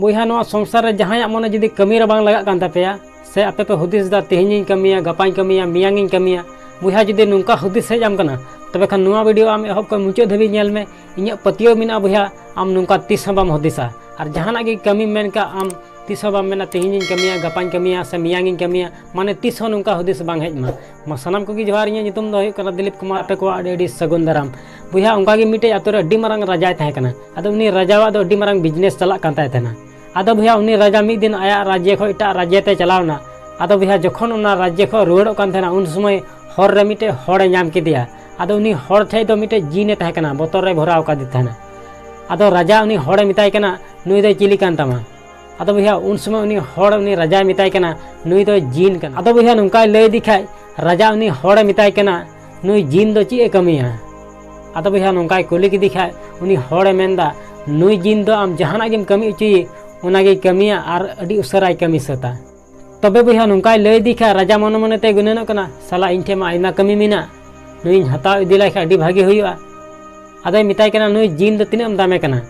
बोहा नवा संसार रे जहां मने जुदी कमी रे बांग लगा कान तापेया से आपे पे हुदिस दा तेहिनी कमिया गपाई कमिया मियांगी कमिया बोहा जुदी नुंका हुदिस हेज आम कना तबे खान नुआ वीडियो आम एहब को मुचाद धाबी नेल में इᱧ पतियो मिना बोहा आम नुंका तीस बाम हुदिसा और जहां गे कमी मेन का आम तीस बाम मेना तेहिनी कमिया गपाई कमिया से मियांगी कमिया माने तीस नुंका हुदिस बांग हेज मा सनाम को जोहार इᱧ नितुम दो हुयुग कना दिलीप कुमार आपे को आडी सगुन दाराम बोहा उनका गे मिटे आतुरे अड्डी मारंग राजा तहे कना आदो उनी राजावा दो अड्डी मारंग बिजनेस चला कान ताय तहना आदो बोहा उनी राजा मिद दिन आया राज्य खो इटा राज्य ते चलावना आदो बोहा जखन उना राज्य खो रुवाड़ो कान तहना उन समय हर रे मिटे हड़े नाम किदिया आदो उनी हड़ ठे दो मिटे जीने तहे कना बोतल रे भराव का दी तहना आदो राजा उनी हड़े मिताय कना नुई दो चिली कान तामा आदो बोहा उन समय उनी हड़ उनी राजा मिताय कना नुई दो जीन कना आदो बोहा नुंकाय लय दिखाय राजा उनी हड़ मिताय कना नुई जीन दो ची ए कमिया आदो बोहा नुंकाय कुली की दिखाय उनी हड़े मेनदा नुई जीन दो आम जहाना गेम कमी उची उनागे कमिया और अडी उसराय कमी सता तबे बोहा नुंकाय लय दिखाय राजा मन मन ते गुननो कना साला इन ठे मा आयमा कमी मिना नुई हताव इदी लाय अडी भागे हुयुआ आदो मिताय कना नुई जीन दो तिनाम दामे कना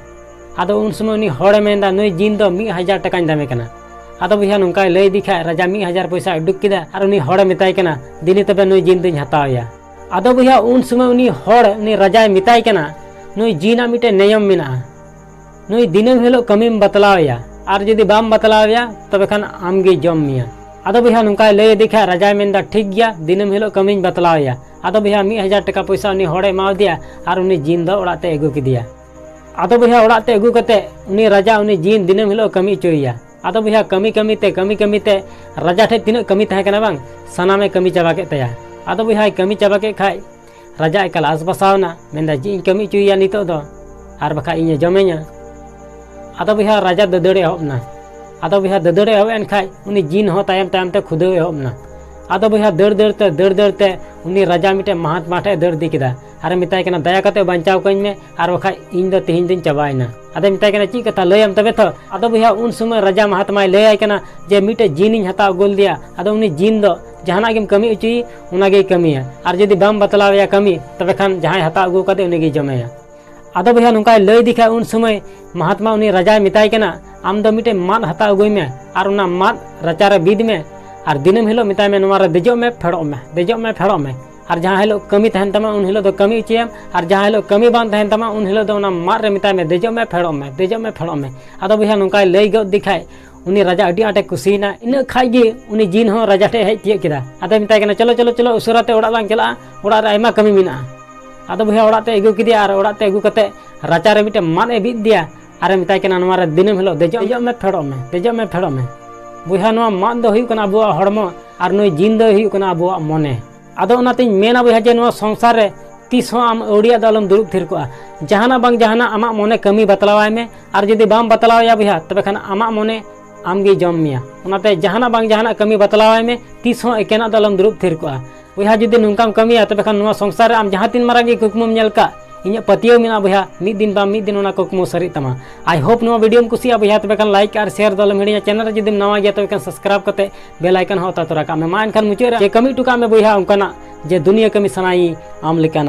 आदो उन समय उनी हड़े मेनदा नुई जीन दो 1000 टाका दामे कना आदो बोहा नुंकाय लय दिखाय राजा 1000 पैसा उडुक किदा और उनी हड़े मिताय कना दिनी तबे नुई जीन दुई हतावया आदो बोहा उन समय उनी हड़ उनी राजा मिताय कना नुई जीना मिटे नियम मिना नुई दिनम हिलो कमीम बतलावया और जदि बाम बतलावया तबे खान आमगे जम मिया आदो बोहा नुंकाय लय दिखाय राजा मेनदा ठीक गया दिनम हिलो कमीम बतलावया आदो बोहा 1000 टाका पैसा उनी हड़े माव दिया और उनी जीन दो ओड़ाते एगु किदिया आदो बोहा ओड़ाते एगु कते उनी राजा उनी जीन दिनम हिलो कमी चोइया आदो बोहा कमी कमी ते राजा ठे तिना कमी तहे कना बांग सनामे कमी चाबा के तया आदो बोहा कमी चाबा के खाय राजा एकल आस बसावना मेनदा जी कमी चुइया नितो दो और बखा इᱧ जमे냐 आदो बोहा राजा ददड़े एहबना आदो बोहा ददड़े एहबन खाय उनी जीन हो तायम तायम ते खुदे एहबना आदो बोहा दड़ ते उनी राजा मिटे महात्मा ठे दड़ दी किदा और मिताय कना दया कते बांचाव कኝ में और बखा इन दो तेहिन दिन चबायना आदो मिताय कना ची कथा लयम तबे तो आदो बोहा उन समय राजा महात्मा लय आय कना जे मिटे जीन इन हताव गोल दिया आदो उनी जीन दो जहाना गेम कमी उची उनागे कमिया और जदि बाम बतलावया कमी तबे खान जहां हताव अगु कते उनीगे जमेया आदो बोहा नुंकाय लय दिखा उन समय महात्मा उनी राजा मिताय कना आम दो मिटे माद हताव अगुय में और उना माद रचा रे बिद में और दिनम हिलो मिताय में नोवा रे देजो में फेड़ो में और जहां हिलो कमी तहन तमा उन हिलो दो कमी उचियम और जहां हिलो कमी बान तहन तमा उन हिलो दो उना माद रे मिताय में देजो में फेड़ो में आदो बोहा नुंकाय लय गो दिखाय उनी राजा अडी आटे कुसीना इन खाई गे उनी जीन हो राजा ठे हेज तिय किदा आदो मिताय कना चलो उसराते ओड़ा लांग चला ओड़ा रे आयमा कमी मिना आदो बोहा ओड़ाते एगु किदिया और ओड़ाते एगु कते राचा रे मिटे मान ए बिद दिया और मिताय कना नोवा रे दिनम हिलो देजो में फेड़ो में बोहा नोवा मान दो हुयु कना अबुआ हड़मो और नुई जीन दो हुयु कना अबुआ मने आदो ओनातिन मेना बोहा जे नोवा संसार रे तीस हो आम ओडिया दो अलम दुरुब थिर कोआ जहाना बांग जहाना आमा मने कमी बतलावाय में और जदि बाम बतलावया बोहा तबे खान आमा मने आमगे जम मिया उनाते जहाना बांग जहाना कमी बतलावाय में तीस हो एकेना दो अलम दुरुब थिर कोआ बोहा जदि नुंकाम कमिया तबे खान नोवा संसार रे आम जहां तीन मारा गे कुकमुम नेल का इᱧ पतियो मिना बोहा मिद दिन बाम मिद दिन ओना कुकमु सरी तमा आई होप नो वीडियो में कुसिया बोहा तबे खान लाइक और शेयर दलम हिडिया चैनल रे जदि नवा गया तबे खान सब्सक्राइब कते बेल आइकन हो ता तोरा का में मान खान मुचे रे कमी टुका में बोहा उनकना जे दुनिया कमी सनाई आम लेकाना।